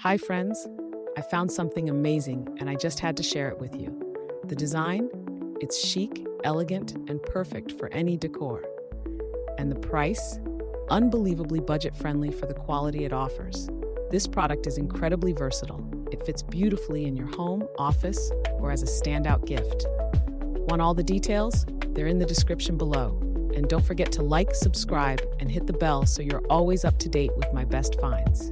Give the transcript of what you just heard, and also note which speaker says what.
Speaker 1: Hi, friends. I found something amazing and I just had to share it with you. The design? It's chic, elegant, and perfect for any decor. And the price? Unbelievably budget friendly for the quality it offers. This product is incredibly versatile. It fits beautifully in your home, office, or as a standout gift. Want all the details? They're in the description below. And don't forget to like, subscribe, and hit the bell so you're always up to date with my best finds.